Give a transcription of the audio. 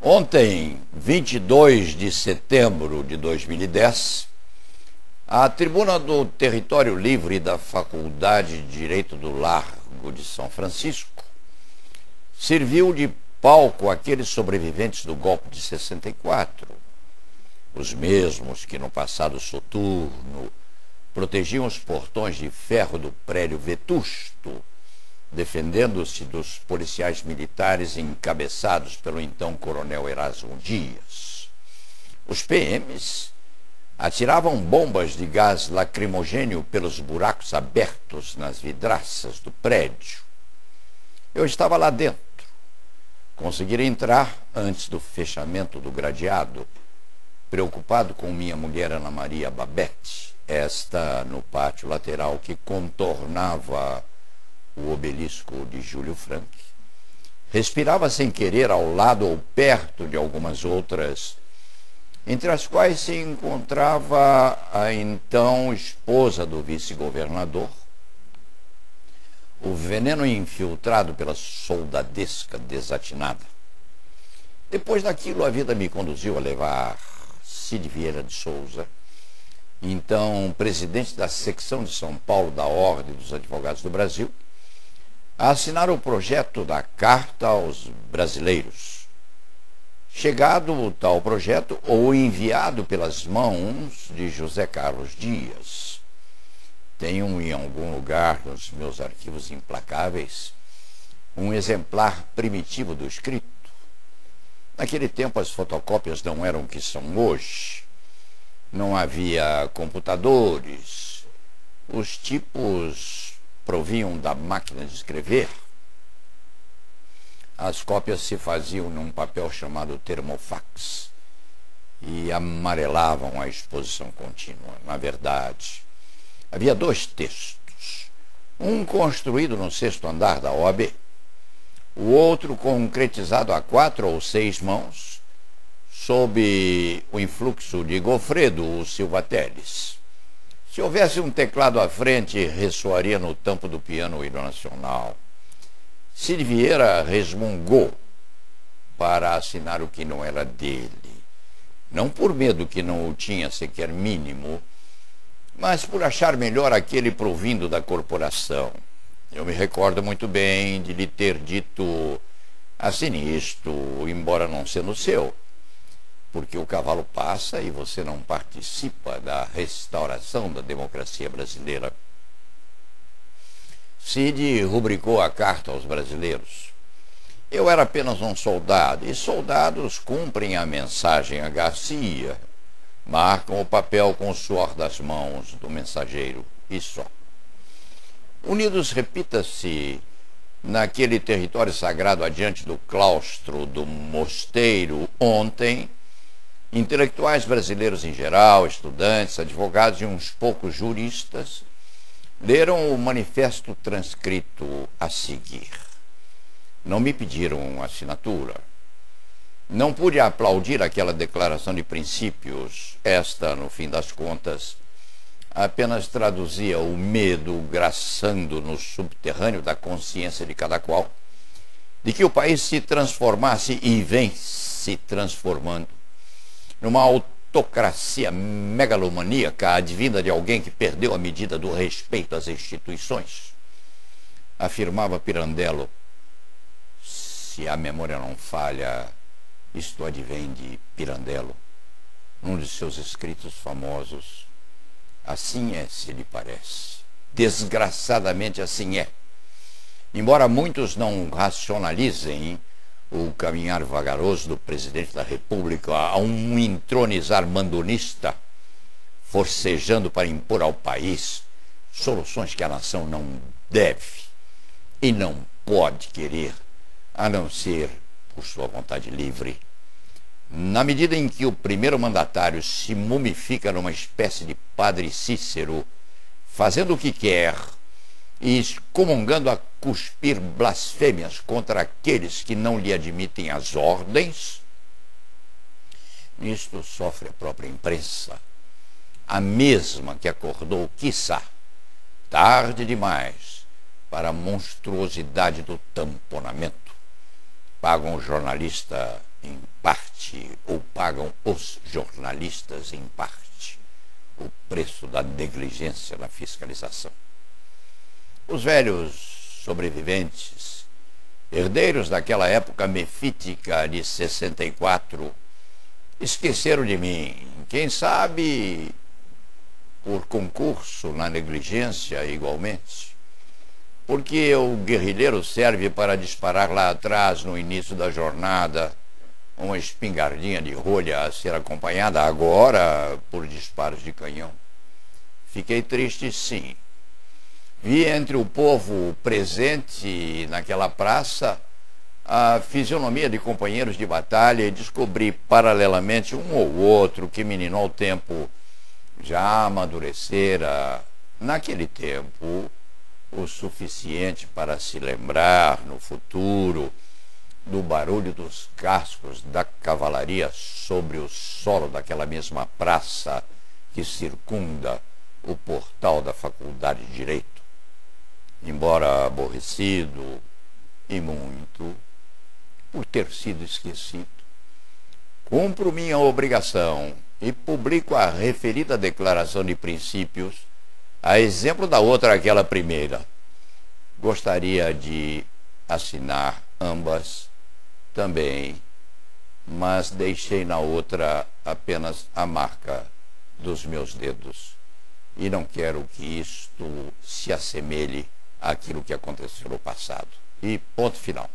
Ontem, 22 de setembro de 2010, a tribuna do Território Livre da Faculdade de Direito do Largo de São Francisco serviu de palco àqueles sobreviventes do golpe de 64, os mesmos que no passado soturno protegiam os portões de ferro do prédio vetusto, defendendo-se dos policiais militares encabeçados pelo então coronel Erasmo Dias. Os PMs atiravam bombas de gás lacrimogêneo pelos buracos abertos nas vidraças do prédio. Eu estava lá dentro. Consegui entrar antes do fechamento do gradeado, preocupado com minha mulher Ana Maria Babete, esta no pátio lateral que contornava o obelisco de Júlio Frank. Respirava sem querer ao lado ou perto de algumas outras, entre as quais se encontrava a então esposa do vice-governador, o veneno infiltrado pela soldadesca desatinada. Depois daquilo, a vida me conduziu a levar Cid Vieira de Souza, então presidente da secção de São Paulo da Ordem dos Advogados do Brasil, a assinar o projeto da Carta aos Brasileiros. Chegado o tal projeto, ou enviado pelas mãos de José Carlos Dias. Tenho em algum lugar nos meus arquivos implacáveis um exemplar primitivo do escrito. Naquele tempo as fotocópias não eram o que são hoje. Não havia computadores. Os tipos provinham da máquina de escrever. As cópias se faziam num papel chamado termofax e amarelavam a exposição contínua. Na verdade, havia dois textos, um construído no 6º andar da OAB, o outro concretizado a 4 ou 6 mãos, sob o influxo de Gofredo Silva Teles. Se houvesse um teclado à frente, ressoaria no tampo do piano o hino nacional. Cid Vieira resmungou para assinar o que não era dele. Não por medo que não o tinha sequer mínimo, mas por achar melhor aquele provindo da corporação. Eu me recordo muito bem de lhe ter dito: assine isto, embora não sendo seu, porque o cavalo passa e você não participa da restauração da democracia brasileira. Cid rubricou a carta aos brasileiros. Eu era apenas um soldado, e soldados cumprem a mensagem a Garcia, marcam o papel com o suor das mãos do mensageiro, e só. Unidos, repita-se, naquele território sagrado adiante do claustro do mosteiro, ontem, intelectuais brasileiros em geral, estudantes, advogados e uns poucos juristas, leram o manifesto transcrito a seguir. Não me pediram assinatura. Não pude aplaudir aquela declaração de princípios. Esta, no fim das contas, apenas traduzia o medo graçando no subterrâneo da consciência de cada qual, de que o país se transformasse e vem se transformando numa autocracia megalomaníaca advinda de alguém que perdeu a medida do respeito às instituições. Afirmava Pirandello, se a memória não falha, isto advém de Pirandello, num de seus escritos famosos. Assim é, se lhe parece. Desgraçadamente assim é. Embora muitos não racionalizem o caminhar vagaroso do presidente da República a um entronizar mandonista, forcejando para impor ao país soluções que a nação não deve e não pode querer, a não ser por sua vontade livre. Na medida em que o primeiro mandatário se mumifica numa espécie de Padre Cícero, fazendo o que quer e excomungando a cuspir blasfêmias contra aqueles que não lhe admitem as ordens, nisto sofre a própria imprensa, a mesma que acordou, quiçá, tarde demais, para a monstruosidade do tamponamento. Pagam o jornalista em parte, ou pagam os jornalistas em parte, o preço da negligência na fiscalização. Os velhos sobreviventes, herdeiros daquela época mefítica de 64, esqueceram de mim. Quem sabe por concurso na negligência igualmente. Porque o guerrilheiro serve para disparar lá atrás, no início da jornada, uma espingardinha de rolha a ser acompanhada agora por disparos de canhão. Fiquei triste, sim. Vi entre o povo presente naquela praça a fisionomia de companheiros de batalha e descobri paralelamente um ou outro que, menino ao tempo, já amadurecera naquele tempo o suficiente para se lembrar no futuro do barulho dos cascos da cavalaria sobre o solo daquela mesma praça que circunda o portal da Faculdade de Direito. Embora aborrecido e muito por ter sido esquecido, cumpro minha obrigação e publico a referida declaração de princípios, a exemplo da outra, aquela primeira. Gostaria de assinar ambas também, mas deixei na outra apenas a marca dos meus dedos e não quero que isto se assemelhe àquilo que aconteceu no passado. E ponto final.